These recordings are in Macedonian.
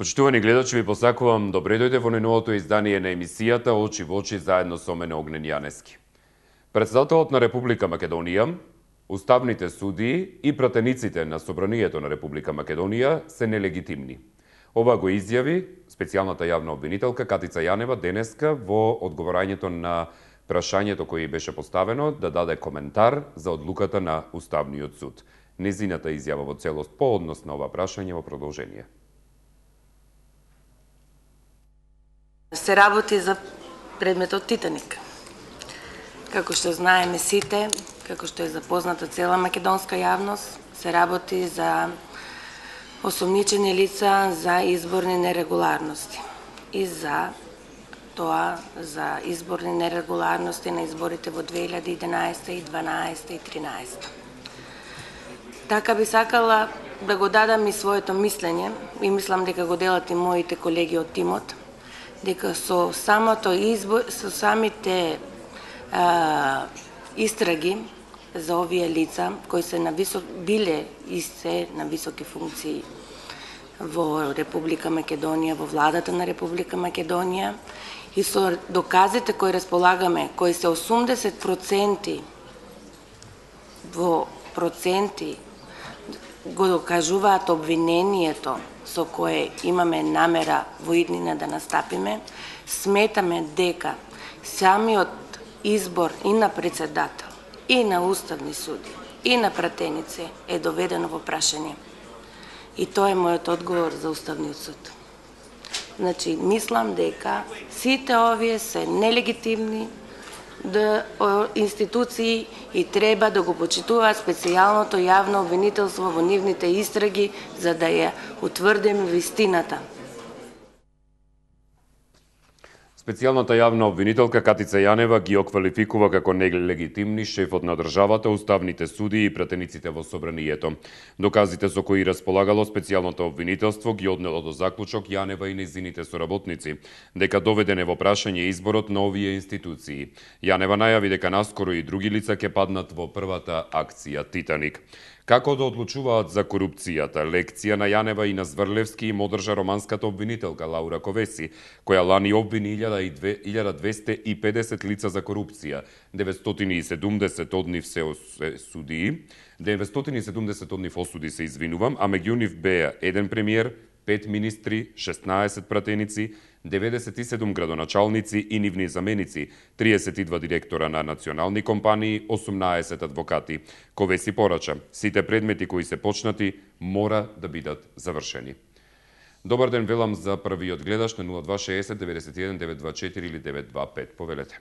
Почитувани гледачи, ви посакувам добре дојде во најновото издание на емисијата Очи во очи заедно со мене Огнен Јанески. Председателот на Република Македонија, уставните судии и пратениците на Собранието на Република Македонија се нелегитимни. Ова го изјави специјалната јавна обвинителка Катица Јанева денеска во одговорањето на прашањето кој беше поставено да даде коментар за одлуката на Уставниот суд. Незината изјава во целост по однос на ова прашање во продолжение. Се работи за предметот Титаник. Како што знаеме сите, како што е запозната цела македонска јавност, се работи за осомничени лица за изборни нерегуларности и за тоа за изборни нерегуларности на изборите во 2011, 2012 и 2013. Така би сакала да го дадам и своето мислење, и мислам дека го делат и моите колеги од тимот, дека со самите истраги за овие лица кои се биле и се на високи функции во Република Македонија, во владата на Република Македонија, и со доказите кои располагаме, кои се 80% во проценти го докажуваат обвинението со кое имаме намера во иднина да настапиме, сметаме дека самиот избор и на председател, и на уставни суди, и на пратеници е доведено во прашање. И тоа е мојот одговор за Уставниот суд. Значи, мислам дека сите овие се нелегитимни институции и треба да го почитуваат специјалното јавно обвинителство во нивните истраги за да ја утврдиме вистината. Специјалната јавна обвинителка Катица Јанева ги оквалификува како нелегитимни шефот на државата, уставните судии и пратениците во Собранието. Доказите со кои располагало специјалното обвинителство ги однело до заклучок Јанева и нејзините соработници, дека доведене во прашање изборот на овие институции. Јанева најави дека наскоро и други лица ќе паднат во првата акција Титаник. Како да одлучуваат за корупцијата, лекција на Јанева и на Зврлевски им одржа романската обвинителка Лаура Ковеси, која лани обвини 1250 лица за корупција, 970 од нив се судии, 970 од нив осуди се извинувам, а меѓу нив беа 1 премиер, 5 министри, 16 пратеници, 97 градоначалници и нивни заменици, 32 директора на национални компании, 18 адвокати. Ковеси порача, сите предмети кои се почнати мора да бидат завршени. Добар ден, велам за првиот гледаш на 0260 91 924 или 925. Повелете.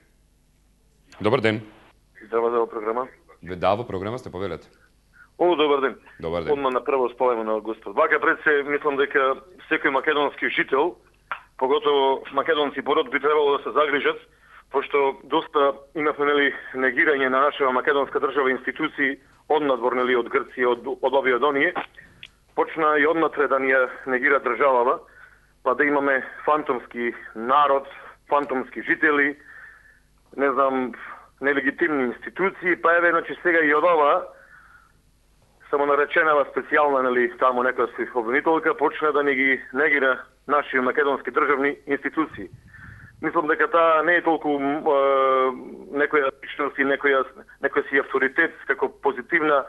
Добар ден. Здраво програма. Да, во програма сте, повелете. Добар ден. Добар ден. Одма на прво сполема на Господ. Вака пред се, мислам дека секој македонски жител, поготово македонци пород, би требало да се загрижат, пошто доста имавме негирање на нашава македонска држава институции однадвор од Грција, од овие од оние. Почна и однатре да ни ја негира државава, па да имаме фантомски народ, фантомски жители, не знам, нелегитимни институции, па еве, значи сега и од ова, само нареченава специјална, таму некоја обвинителка, почна да ни ги негира наши македонски државни институции. Мислам дека таа не е толку некоја личност и некоја си авторитет како позитивна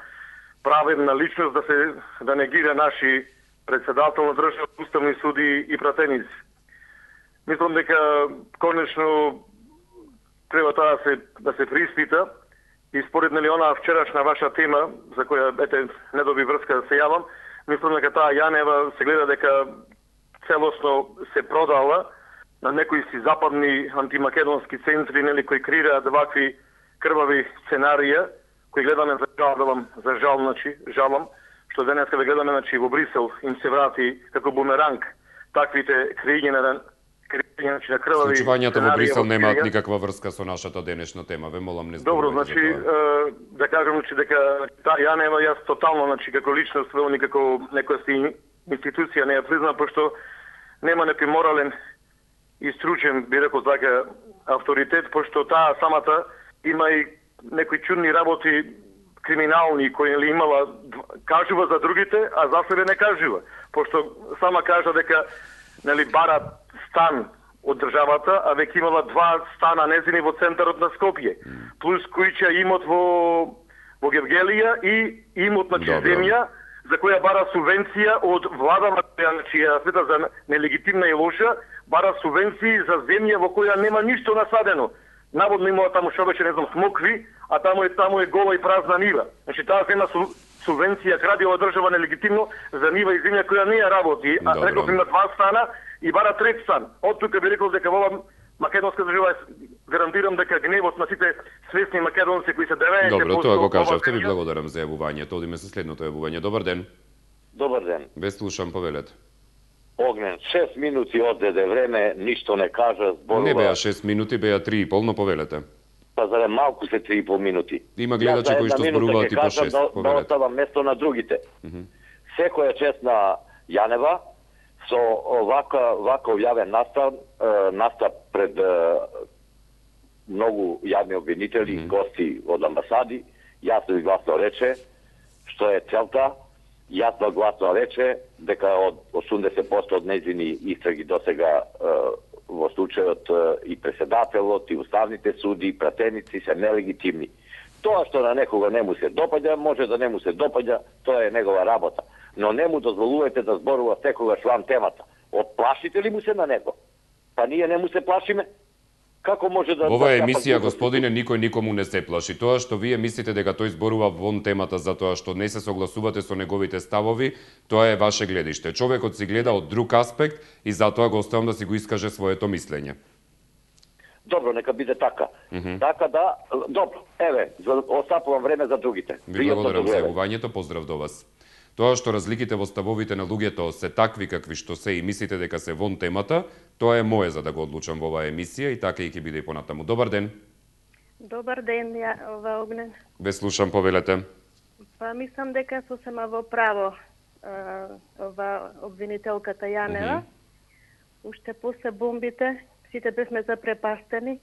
праведна личност да негира наши председател на држава, уставни суди и пратеници. Мислам дека конечно треба тоа да се приспита и според онаа вчерашна ваша тема за која не доби врска да се јавам, мислам дека таа Јанева се гледа дека целосно се продала на некои си западни антимакедонски центри, кои креираат вакви крвави сценарија, кои гледаме жалам, што денеска да гледаме во Брисел им се врати како бумеранг таквите креирање на крвави случувањата во Брисел немаат никаква врска со нашата денешна тема. Ве молам, не зборувате. Добро, да кажам дека таа Јанева јас тотално како личност, како некоја си институција не ја признам, пошто нема некој морален и стручен, би рекол така, авторитет, пошто таа самата има и некои чудни работи криминални кои имала, кажува за другите, а за себе не кажува. Пошто сама кажа дека нели бара стан од државата, а веќе имала 2 стана незини во центарот на Скопје, плюс куќа имот во Гевгелија и имот на земја за која бара субвенција од владата, значи ја света за нелегитимна и лоша, бара субвенции за земја во која нема ништо насадено. Наводно имала таму што беше, не знам, смокви, а таму е гола и празна нива. Значи таа земја субвенција крадила држава нелегитимно за нива и земја која не ја работи. А реков има 2 стана и бара 3 стан. Од тука би рекол дека во македонска држава гарантирам дека гневот на сите свесни македонци кои се девејаат. Добро, тоа го кажавте, ви благодарам за јавувањето. Одиме со следното јавување. Добар ден. Добар ден. Ве слушам, повелете. Огнен, 6 минути одзеде време, ништо не кажа, зборува. Не беа 6 минути, беа 3,5, но повелете. Па зарем малку се 3,5 минути. Има гледачи кои што зборуваат и по 6, повелете. Да оставам место на другите. Секоја чест на Јанева, со ваков јавен настап пред многу јавни обвинители, гости од амбасади, јасно и гласно рече што е целта, јасно гласно рече дека од 80% од нејзини истраги досега во случајот и преседателот, и уставните суди, и пратеници се нелегитимни. Тоа што на некога не му се допаѓа, може да не му се допаѓа, тоа е негова работа. Но не му дозволувате да зборува секогаш ван темата. Отплашите ли му се на него? Па ние не му се плашиме. Како може да... Ова емисија, господине, никој никому не се плаши. Тоа што вие мислите дека тој зборува вон темата за тоа што не се согласувате со неговите ставови, тоа е ваше гледиште. Човекот си гледа од друг аспект и затоа го оставам да си го искаже своето мислење. Добро, нека биде така. Така да, добро, еве, остапувам време за другите. Ви благодарам за јавувањето, поздрав до вас. Тоа што разликите во ставовите на луѓето се такви какви што се и мислите дека се вон темата, тоа е мое за да го одлучам во оваа емисија и така и ќе биде и понатаму. Добар ден. Добар ден, Огнен. Ве слушам, повелете. Па мислам дека сосема во право ова обвинителката Јанева. Уште после бомбите сите бевме запрепастени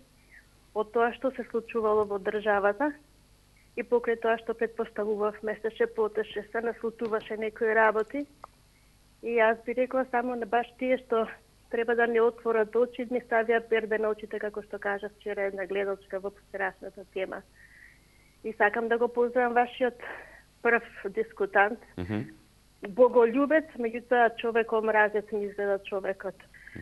од тоа што се случувало во државата. И покрај тоа што предпоставував месече потеше се наслутуваше некои работи. И јас би рекла само на баш тие што треба да не отворат очи, не ставија перде на очите, како што кажа вчера една гледачка во вчерашната тема. И сакам да го поздравам вашиот прв дискутант. Боголюбец, меѓутоа човекомразец ми изгледа човекот.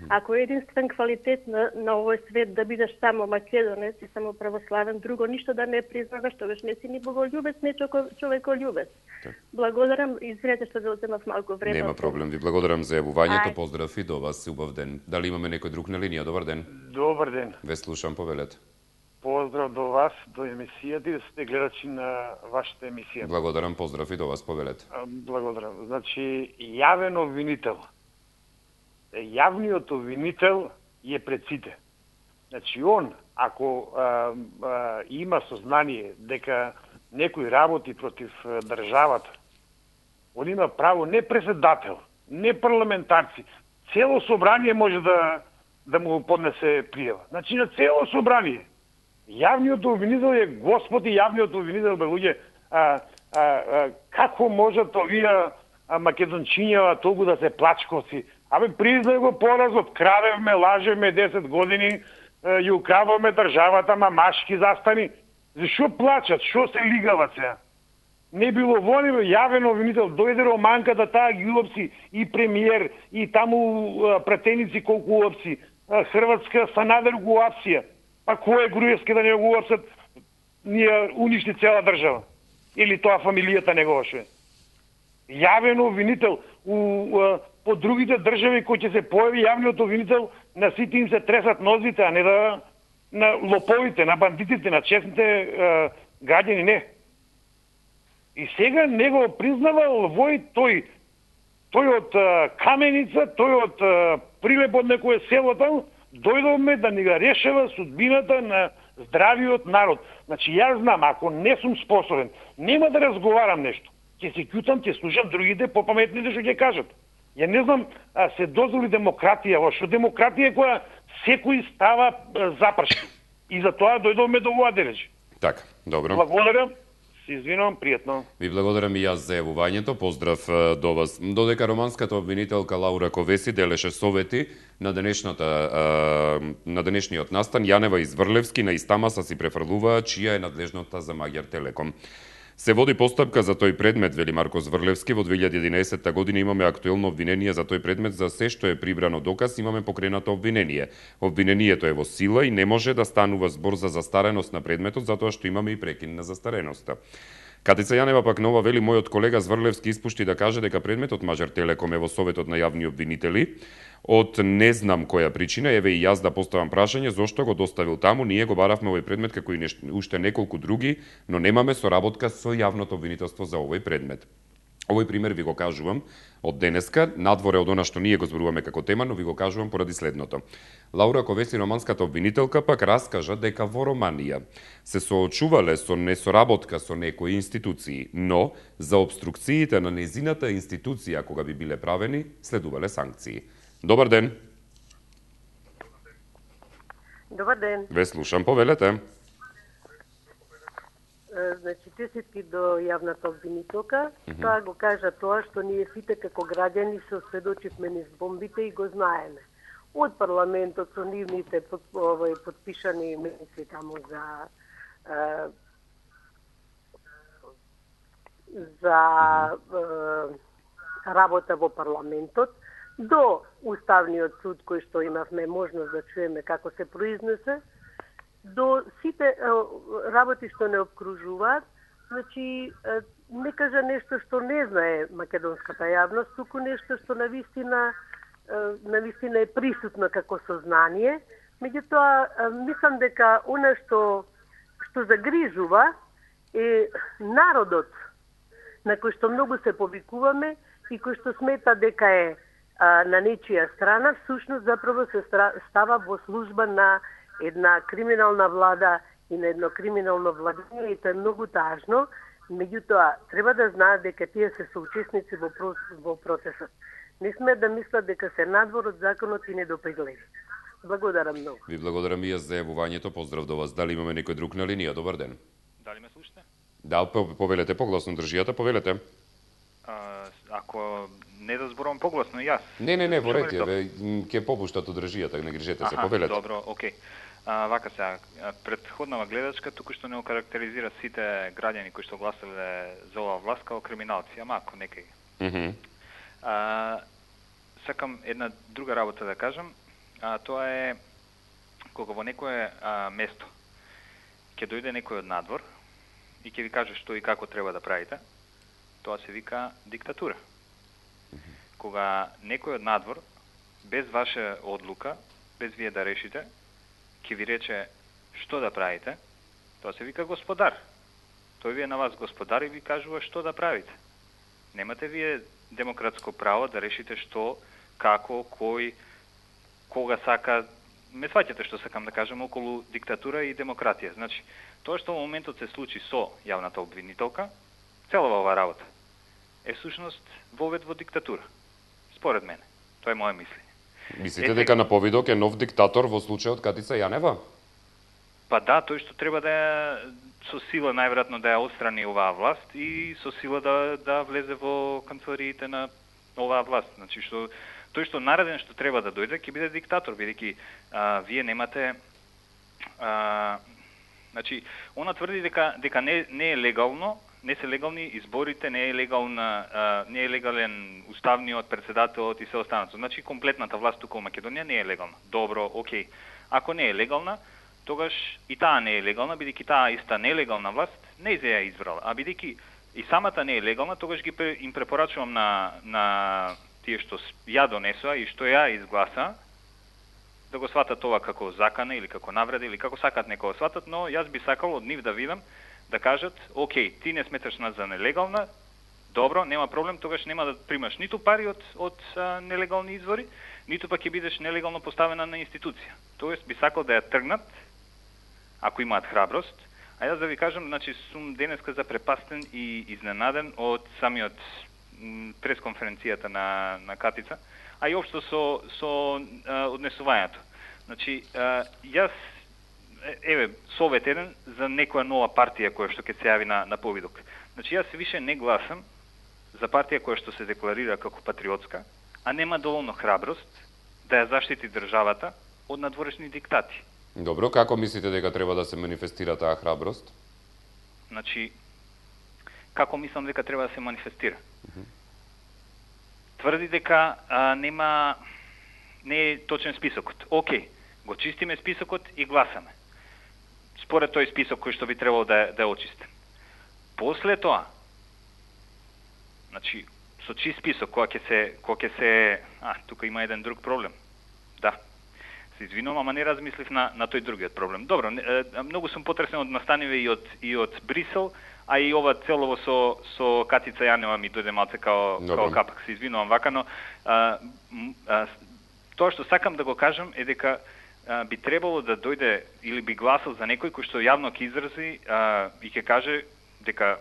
Ако е единствен квалитет на овој свет да бидеш само македонец и само православен, друго ништо да не признаваш, тогаш не си ни боголюбец, не човеколюбец. Благодарам, извинете што ви одземав малку време. Нема проблем, ви благодарам за јавувањето, поздрав и до вас, убав ден. Дали имаме некој друг на линија? Добар ден. Добар ден. Ве слушам, повелете. Поздрав до вас, до емисијата и да сте гледачи на вашата емисија. Благодарам, поздрав и до вас, повелете. Благодарам. Значи, јавен обвинител. Јавниот обвинител е пред сите. Значи, он, ако има сознание дека некој работи против државата, он има право не преседател, не парламентарци, цело собрание може да му поднесе пријава. Значи, на цело собрание. Јавниот обвинител е Господ и јавниот обвинител, бе луѓе, како можат овие македончињава толку да се плачковци? Абе, признај го поразот, крадевме, лажевме 10 години, ја украваме државата, мамашки застани. Зашо плачат, шо се лигават сега? Не било вони, јавен обвинител, дојде Романката, таа ги уапси и премиер, и таму пратеници колку уапси, Хрватска Санадер го уапсија. Па кој е Груевски да не го уапсат, ние уништи цела држава? Или тоа фамилијата негова шо е? Јавен обвинител по другите држави кои ќе се појави јавниот обвинител, на сите им се тресат нозите, а не на лоповите, на бандитите, на честните граѓани, не. И сега не го признава Лвој, тој од Каменица, тој од Прилеп од некое село таму, дојдовме да ни ga решава судбината на здравиот народ. Значи, јас знам, ако не сум способен, нема да разговарам нешто. Ќе се ќутам, ќе слушам другите попаметните што ќе кажат. Ја не знам, се дозволи демократија, во што демократија која секој става запршки. И за тоа дојдовме до оваа дележ. Така, добро. Благодарам. Се извинувам, пријатно. Ви благодарам и јас за јавувањето. Поздрав до вас. Додека романската обвинителка Лаура Ковеси делеше совети на денешниот настан, Јанева и Зврлевски на иста маса си префрлуваа чија е надлежноста за Маѓар Телеком. Се води постапка за тој предмет, вели Марко Зврлевски. Во 2011 година имаме актуелно обвинение за тој предмет, за се што е прибрано доказ имаме покренато обвинение. Обвинението е во сила и не може да станува збор за застареност на предметот, затоа што имаме и прекин на застареноста. Катица Јанева пак нова вели, мојот колега Зврлевски испушти да каже дека предметот Маѓар Телеком е во советот на јавни обвинители. Од не знам која причина, еве и јас да поставам прашање, зошто го доставил таму, ние го баравме овој предмет како и уште неколку други, но немаме соработка со јавното обвинителство за овој предмет. Овој пример ви го кажувам од денеска, надворе од она што ние го зборуваме како тема, но ви го кажувам поради следното. Лаура Ковеси, романската обвинителка, пак раскажа дека во Романија се соочувале со несоработка со некои институции, но за обструкциите на незината институција кога би биле правени, следувале санкции. Добар ден. Добар ден. Ве слушам, повелете. Значи, честитки до јавната обвинителка. Тоа го кажа тоа што ние сите како граѓани се осведочивме низ бомбите и го знаеме. Од парламентот со нивните подпишани минути таму за работа во парламентот, до Уставниот суд кој што имавме можност да чуеме како се произнесе, до сите работи што не обкружуваат, значи не кажа нешто што не знае македонската јавност, туку нешто што навистина е присутно како сознание. Меѓутоа, мислам дека она што загрижува е народот на кој што многу се повикуваме и кој што смета дека е на нечија страна, всушност заправо се става во служба на една криминална влада и на едно криминално владење, и тоа е многу тажно. Меѓутоа, треба да знаат дека тие се соучесници во процесот. Не сме да мислат дека се надвор од законот и недопегливи. Благодарам многу. Ви благодарам и јас за јавувањето. Поздрав до вас. Дали имаме некој друг на линија? Добар ден. Дали ме слушате? Да, повелете погласно држијата, повелете. Ако не да зборувам погласно јас. Не, во ред е, ќе попуштат држијата, не грижете се, повелете. Добро, окей. Вака сега, претходнава гледачка туку што не окарактеризира сите граѓани кои што гласале за оваа власт како криминалци, ама ако некај. Сакам една друга работа да кажам, тоа е кога во некое место ќе дојде некој од надвор и ќе ви каже што и како треба да правите, тоа се вика диктатура. Кога некој од надвор, без ваша одлука, без вие да решите, ќе ви рече што да правите, тоа се вика господар. Тој ви е на вас господар и ви кажува што да правите. Немате вие демократско право да решите што, како, кој, кога сака. Ме сваќате што сакам да кажам околу диктатура и демократија. Значи, тоа што во моментот се случи со јавната обвинителка, целава оваа работа, е всушност вовед во диктатура. Според мене. Тоа е моје мислење. Мислите дека на повидок е нов диктатор во случајот Катица Јанева? Па да, тој што треба да е со сила најверојатно да ја отстрани оваа власт и со сила да влезе во канцелариите на оваа власт. Значи тој што нареден што треба да дојде ќе биде диктатор, бидејќи вие немате значи она тврди дека не е легално, не се легални изборите, не е легален уставниот, председателот и се останато. Значи комплетната власт тука во Македонија не е легална. Добро, окей. Ако не е легална, тогаш и таа не е легална, бидејќи таа иста нелегална власт не ја избрала. А бидејќи и самата не е легална, тогаш им препорачувам на тие што ја донесоа и што ја изгласа, да го сватат ова како закана или како навреда или како сакат некој да сватат, но јас би сакал од нив да видам да кажат, окей, ти не сметаш нас за нелегална, добро, нема проблем, тогаш нема да примаш ниту пари од нелегални извори, ниту пак ќе бидеш нелегално поставена на институција. Тоест би сакал да ја тргнат, ако имаат храброст. А јас да ви кажам, значи сум денеска запрепастен и изненаден од самиот пресконференцијата на Катица, а и општо со однесувањето. Значи, јас еве, совет еден за некоја нова партија која што ќе се јави на повидок. Значи, јас више не гласам за партија која што се декларира како патриотска, а нема доволно храброст да ја заштити државата од надворешни диктати. Добро, како мислите дека треба да се манифестира таа храброст? Значи, како мислам дека треба да се манифестира? Тврди дека не е точен списокот. Океј, го чистиме списокот и гласаме. Според тој список кој што би требало да е очистен. После тоа, значи, со чист список, кога ќе се... тука има еден друг проблем. Да, се извинувам, ама не размислив на тој другиот проблем. Добро, многу сум потресен од настаниве и од Брисел, а и ова целово со Катица Јанева ми дојде малце као капак. Се извинувам вака, но тоа што сакам да го кажам е дека би требало да дојде или би гласал за некој кој што јавно ќе изрази и ќе каже дека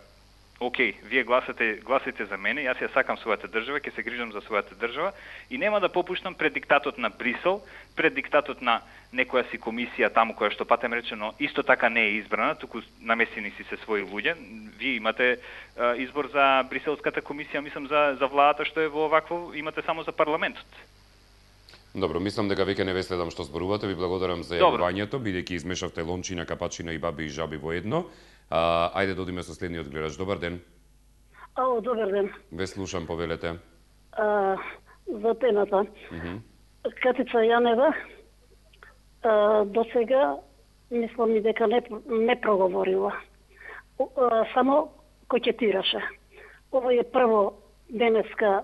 океј, вие гласате за мене, јас ја сакам својата држава, ќе се грижам за својата држава и нема да попуштам пред диктатот на Брисел, пред диктатот на некоја си комисија таму која што патем речено исто така не е избрана, туку намесени си се своји луѓе. Вие имате избор за Бриселската комисија, мислам за владата што е во овакво, имате само за парламентот. Добро, мислам дека веќе не ве следам што зборувате, ви благодарам за јавувањето, бидејќи измешавте лончина, капачина и баби и жаби во едно. Ајде да одиме со следниот гледач. Добар ден. Ало, добар ден. Ве слушам, повелете. За темата. Катица Јанева до сега мислам и дека не проговорила. Само кокетираше. Ово е прво денеска,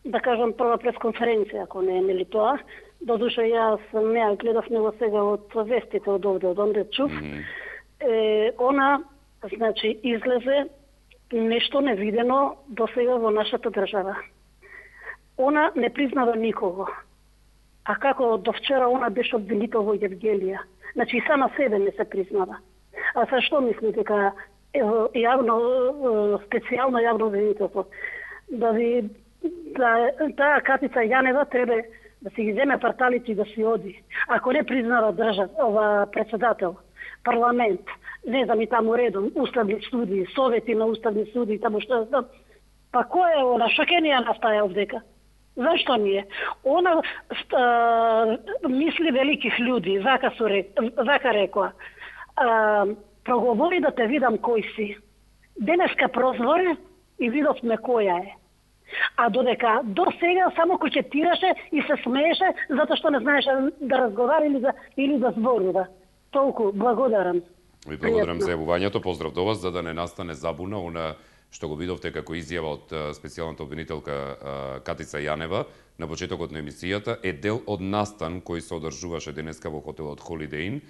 да кажам, прва пресконференција, ако не е нели тоа. Додуша јас не ја гледав него сега од вестите од овде, од онде чув. Она, значи, излезе нешто невидено до сега во нашата држава. Она не признава никого. А како до вчера она беше обвинител во Евгелија. Значи, и сама себе не се признава. А са што мисли дека специјално јавно обвинителство? Таа Катица Јанева треба да си ги земе парталите и да си оди. Ако не признава председател, парламент, не знам и таму редом, уставни студии, совети на уставни студии, таму што знам. Па кој е она? Што ќе ни ја настаја овдека? Зашто не е? Она мисли великих луѓи, вака рекоа. Проговори да те видам кој си. Денеска прозвори и видовме која е. А додека до сега само кочетираше и се смееше затоа што не знаеше да разговара или да зборува. Толку, благодарам. Ви благодарам за јавувањето, поздрав до вас, за да не настане забуна, она што го видовте како изјава од специјалната обвинителка Катица Јанева на почетокот на емисијата, е дел од настан кој се одржуваше денеска во хотелот Holiday Inn,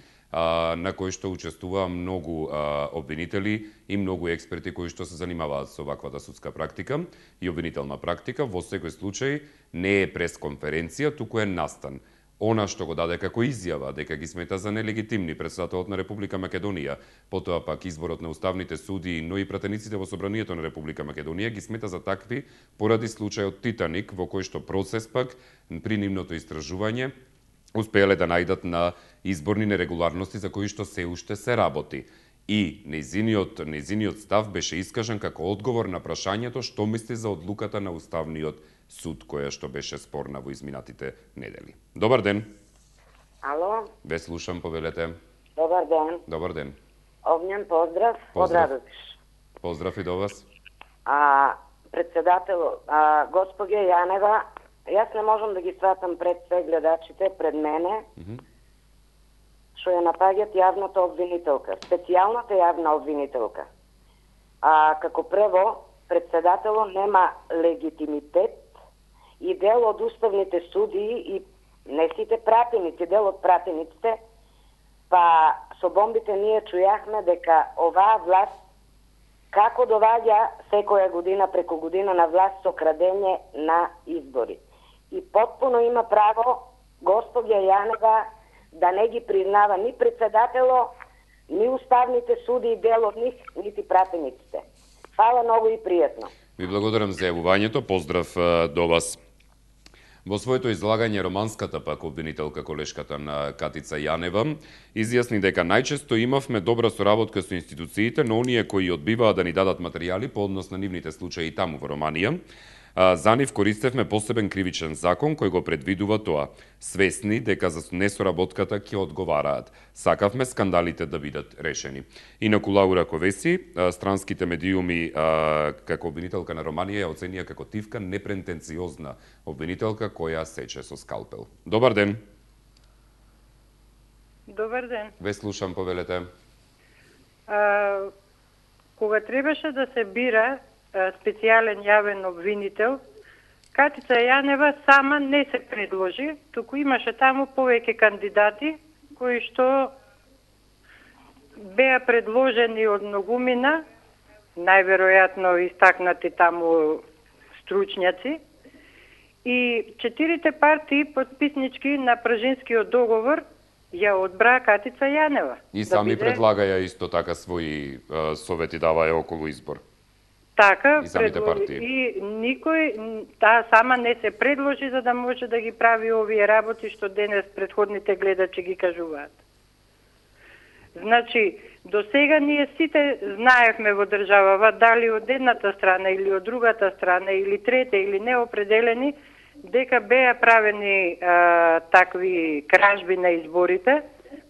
на кој што учествуваа многу обвинители и многу експерти кои што се занимаваат со ваквата судска практика и обвинителна практика. Во секој случај не е пресконференција, туку е настан. Она што го даде како изјава дека ги смета за нелегитимни председателот на Република Македонија, потоа пак изборот на уставните судии, но и пратениците во собранието на Република Македонија ги смета за такви поради случајот Титаник, во кој што процес пак при нивното истражување успеале да најдат на изборни нерегуларности за кои што се уште се работи. И нејзиниот став беше искажан како одговор на прашањето што мисли за одлуката на Уставниот суд, која што беше спорна во изминатите недели. Добар ден. Ало. Ве слушам, повелете. Добар ден. Добар ден. Огњен поздрав од Радовиш. Поздрав и до вас. Председател, господја Јанева, јас не можам да ги сватам пред све гледачите, пред мене, што ја напаѓат јавната обвинителка, специјалната јавна обвинителка. Како прво, председатело нема легитимитет и дел од уставните судии и не сите пратеници, дел од пратениците, па со бомбите ние чујахме дека оваа власт како доваѓа секоја година преку година на власт со крадење на избори. И потпуно има право господја Јанева да не ги признава ни председатело, ни уставните суди, дел од нив, нити пратениците. Фала многу и пријатно. Ви благодарам за јавувањето, поздрав до вас. Во своето излагање романската пак обвинителка колешката на Катица Јанева изјасни дека најчесто имавме добра соработка со институциите, но оние кои одбиваа да ни дадат материјали по однос на нивните случаи таму во Романија, за нив користевме посебен кривичен закон кој го предвидува тоа, свесни дека за несоработката ќе одговараат. Сакавме скандалите да бидат решени. Инаку Лаура Ковеси, странските медиуми како обвинителка на Романија ја оценија како тивка непретенциозна обвинителка која сече со скалпел. Добар ден. Добар ден. Ве слушам, повелете. Кога требаше да се бира специјален јавен обвинител, Катица Јанева сама не се предложи, туку имаше таму повеќе кандидати кои што беа предложени од многумина, најверојатно истакнати таму стручњаци, и 4 партии подписнички на Пражинскиот договор ја одбра Катица Јанева. И сами предлагаја исто така своји совети даваја околу избор. Така, и самите партии. И никој сама не се предложи за да може да ги прави овие работи што денес претходните гледачи ги кажуваат. Значи, до сега ние сите знаевме во државава, дали од едната страна или од другата страна, или трета, или неопределени, дека беа правени такви кражби на изборите,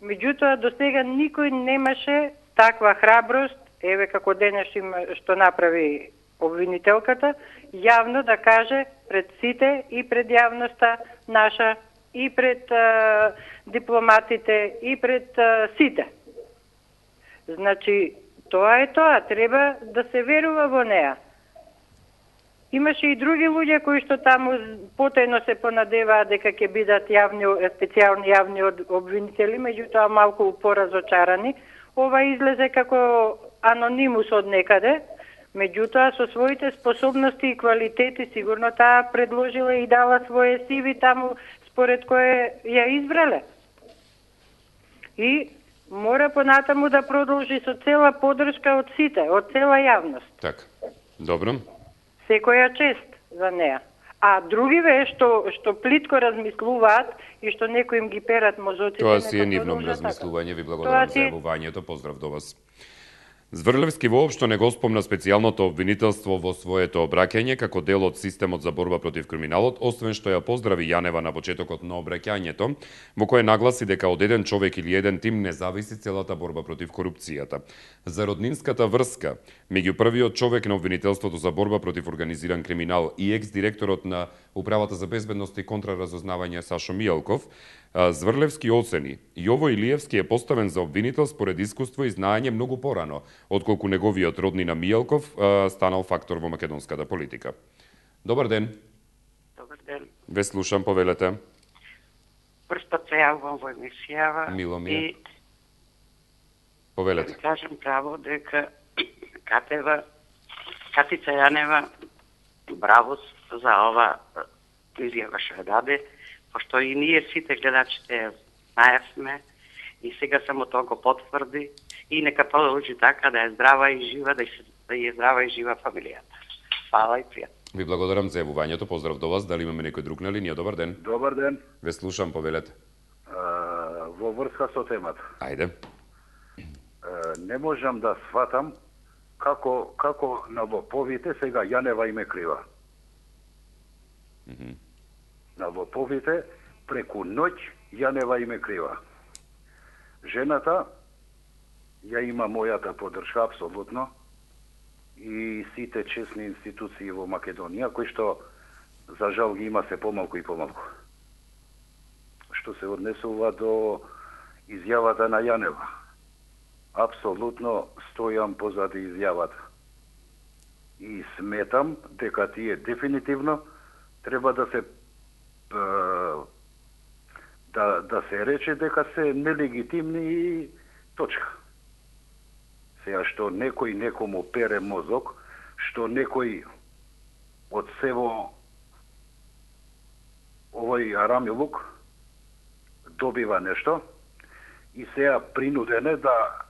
меѓутоа до сега никој немаше таква храброст, еве како денес што направи обвинителката, јавно да каже пред сите и пред јавноста наша, и пред дипломатите, и пред сите. Значи, тоа е тоа, треба да се верува во неа. Имаше и други луѓе кои што таму потајно се понадеваа дека ќе бидат специјални јавни обвинители, меѓутоа малку поразочарани. Ова излезе како анонимус од некаде, меѓутоа со своите способности и квалитети сигурно таа предложила и дала своje CV таму според кое ја избрале. И мора понатаму да продолжи со цела поддршка од сите, од цела јавност. Така. Добро. Секоја чест за неа. А другиве што плитко размислуваат и што некои им ги перат мозоците, тоа си е нивно размислување, ви благодарам за јавувањето, поздрав до вас. Зврлевски воопшто не го спомна специјалното обвинителство во своето обраќање како дел од системот за борба против криминалот, освен што ја поздрави Јанева на почетокот на обраќањето, во кое нагласи дека од еден човек или еден тим не зависи целата борба против корупцијата. За роднинската врска меѓу првиот човек на обвинителството за борба против организиран криминал и екс-директорот на Управата за безбедност и контраразузнавање Сашо Мијалков, Зврлевски оцени Јово Илиевски е поставен за обвинител според искуство и знаење многу порано, отколку неговиот роднина Мијалков станал фактор во македонската политика. Добар ден. Добар ден. Ве слушам, повелете. Прв пат се јавувам во емисијава. Мило ми е. Повелете. Да кажем право дека Катица Јанева браво за ова изјава што ја даде, пошто и ние сите гледачите знаевме и сега само тоа го потврди и нека продолжи така да е здрава и жива, да е здрава и жива фамилијата. Фала и пријатно. Ви благодарам за јавувањето, поздрав до вас. Дали имаме некој друг на линија? Добар ден. Добар ден. Ве слушам, повелете. Во врска со темата. Ајде. Не можам да сватам како на лоповите сега Јанева им е крива. На лоповите преку ноќ Јанева им е крива. Жената ја има мојата поддршка апсолутно и сите честни институции во Македонија кои што за жал ги има се помалку и помалку. Што се однесува до изјавата на Јанева, апсолутно стојам позади изјавата. И сметам дека тие дефинитивно треба да се да се рече дека се нелегитимни и точка. Сега што некој некому пере мозок, што некој од сево овој арамилук добива нешто и сега принуден е да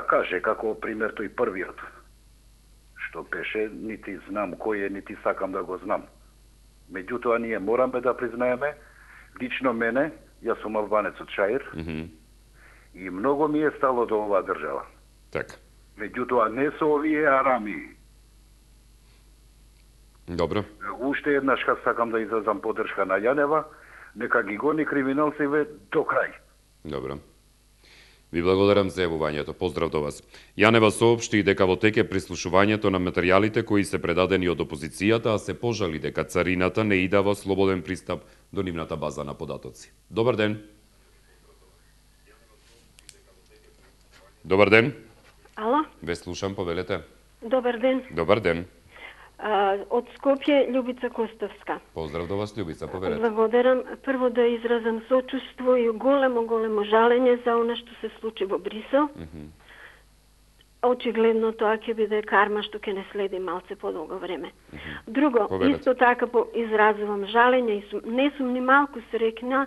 каже како пример тој првиот што беше, нити знам кој е, нити сакам да го знам. Меѓутоа, ние мораме да признаеме, лично мене, јас сум албанец од Шаир, и многу ми е стало до оваа држава. Така. Меѓутоа, не со овие арами. Добро. Уште еднаш сакам да изразам поддршка на Јанева, нека ги гони криминалците до крај. Добро. Ви благодарам за јавувањето. Поздрав до вас. Јанева соопшти и дека во тек е прислушувањето на материјалите кои се предадени од опозицијата, а се пожали дека царината не и дава слободен пристап до нивната база на податоци. Добар ден. Добар ден. Ало? Ве слушам, повелете. Добар ден. Добар ден. Од Скопје, Љубица Костовска. Поздрав до вас, Љубица, повелете. Благодарам. Прво да изразам сочувство и големо жалење за она што се случи во Брисел. Очигледно тоа ќе биде карма што ќе не следи малце подолго време. Друго, исто така изразувам жалење и не сум ни малку среќна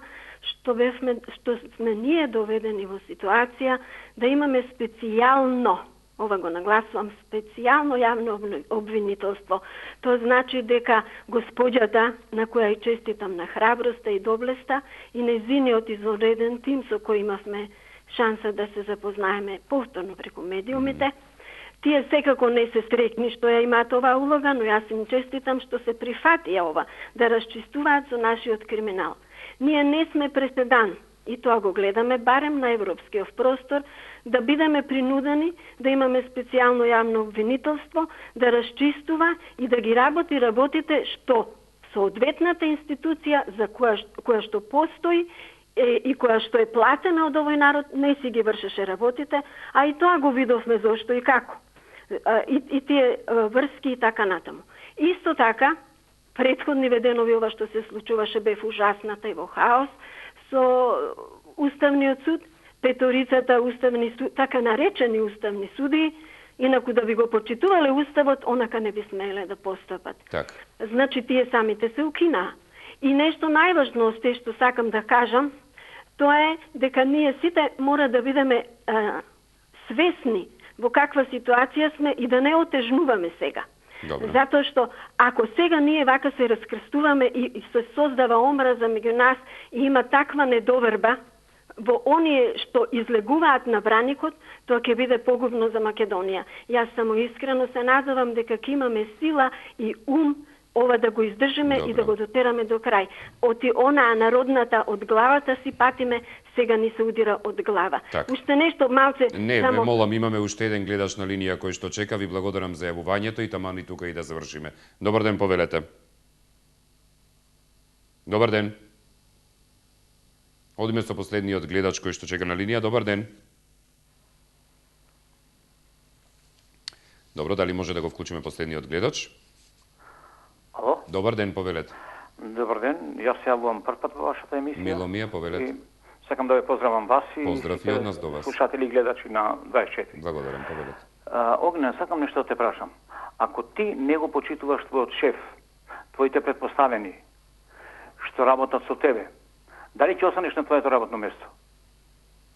што сме ние доведени во ситуација да имаме специјално, ова го нагласувам, специјално јавно обвинителство. Тоа значи дека господјата, на која и честитам на храброста и доблеста, и нејзиниот изоледен тим со кој имавме шанса да се запознаеме повторно преку медиумите, тие секако не се среќни што ја имаат оваа улога, но јас им честитам што се прифатија ова, да расчистуваат со нашиот криминал. Ние не сме преседан, и тоа го гледаме барем на европскиот простор, да бидеме принудени да имаме специјално јавно обвинителство, да расчистува и да ги работите што соодветната институција за која што постои и која што е платена од овој народ не си ги вршеше работите, а и тоа го видовме зошто и како. И тие врски и така натаму. Исто така, претходни веденови ова што се случуваше бев ужасната и во хаос со Уставниот суд, петорицата уставни така наречени уставни суди, инаку да би го почитувале уставот, онака не би смеле да постапат. Так. Значи тие самите се укинаа. И нешто најважно што сакам да кажам, тоа е дека ние сите мора да бидеме свесни во каква ситуација сме и да не отежнуваме сега. Добре. Затоа што ако сега ние вака се раскрстуваме и се создава омраза меѓу нас и има таква недоверба во оние што излегуваат на браникот, тоа ќе биде погубно за Македонија. Јас само искрено се надевам дека ќе имаме сила и ум ова да го издржиме и да го дотераме до крај. Оти онаа народната од главата си патиме, сега ни се удира од глава. Так. Уште нешто малце... Не, само... ве молам, имаме уште еден гледач на линија кој што чека. Ви благодарам за јавувањето и тамани тука и да завршиме. Добар ден, повелете. Добар ден. Одиме со последниот гледач кој што чека на линија. Добар ден. Добро, дали може да го вклучиме последниот гледач? Ало? Добар ден, повелете. Добар ден, јас се јавувам прв пат во вашата емисија. Мило ми е, повелете. Сакам да ве поздравам вас и поздрав и од нас до вас. Слушатели и гледачи на 24. Благодарам, повелете. Огнен, сакам нешто да те прашам. Ако ти не го почитуваш твојот шеф, твоите предпоставени, што работат со тебе, дали ќе останеш на твоето работно место?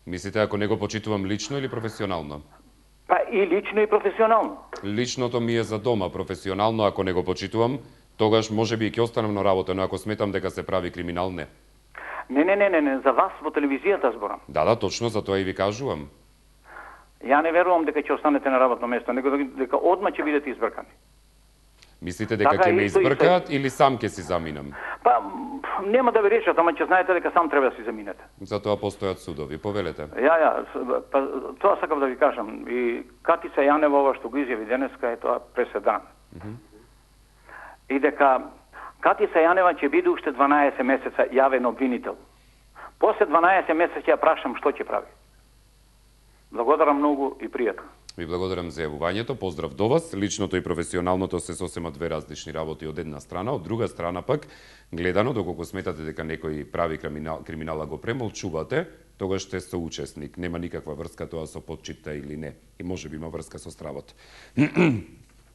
Мислите ако не го почитувам лично или професионално? Па и лично и професионално. Личното ми е за дома, професионално ако не го почитувам, тогаш може би ќе останам на работа, но ако сметам дека се прави криминал, не. Не, за вас во телевизијата зборам. Да, точно, за тоа и ви кажувам. Ја не верувам дека ќе останете на работно место, него дека одма ќе бидете избркани. Мислите дека ќе ме избркаат или сам ќе си заминам? Па, нема да ви решат, ама ќе знаете дека сам треба да си заминете. Затоа постојат судови, повелете. Па, тоа сакам да ви кажам. И Катица Јанева, ова што го изјави денеска, е тоа преседан. И дека Катица Јанева ќе биде уште 12 месеца јавен обвинител. После 12 месеца ќе ја прашам што ќе прави. Благодарам многу и пријатно. Ви благодарам за јавувањето, поздрав до вас. Личното и професионалното се сосема две различни работи од една страна, од друга страна пак, гледано, доколку сметате дека некој прави криминала го премолчувате, тогаш сте соучесник. Нема никаква врска тоа со подчита или не. И може би има врска со стравот.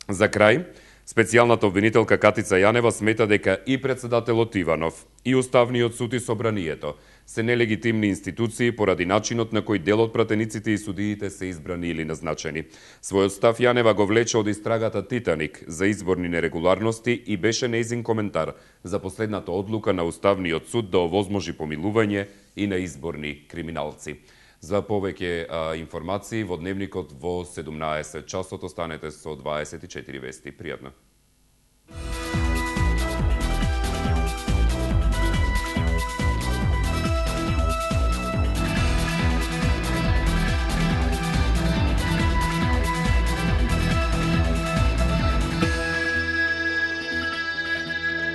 За крај, Специјалната обвинителка Катица Јанева смета дека и председателот Иванов, и Уставниот суд и Собранието се нелегитимни институции поради начинот на кој дел од пратениците и судиите се избрани или назначени. Својот став Јанева го влече од истрагата Титаник за изборни нерегуларности и беше нејзин коментар за последната одлука на Уставниот суд да овозможи помилување и на изборни криминалци. За повеќе информации во Дневникот во 17 часот останете со 24 вести. Пријатно.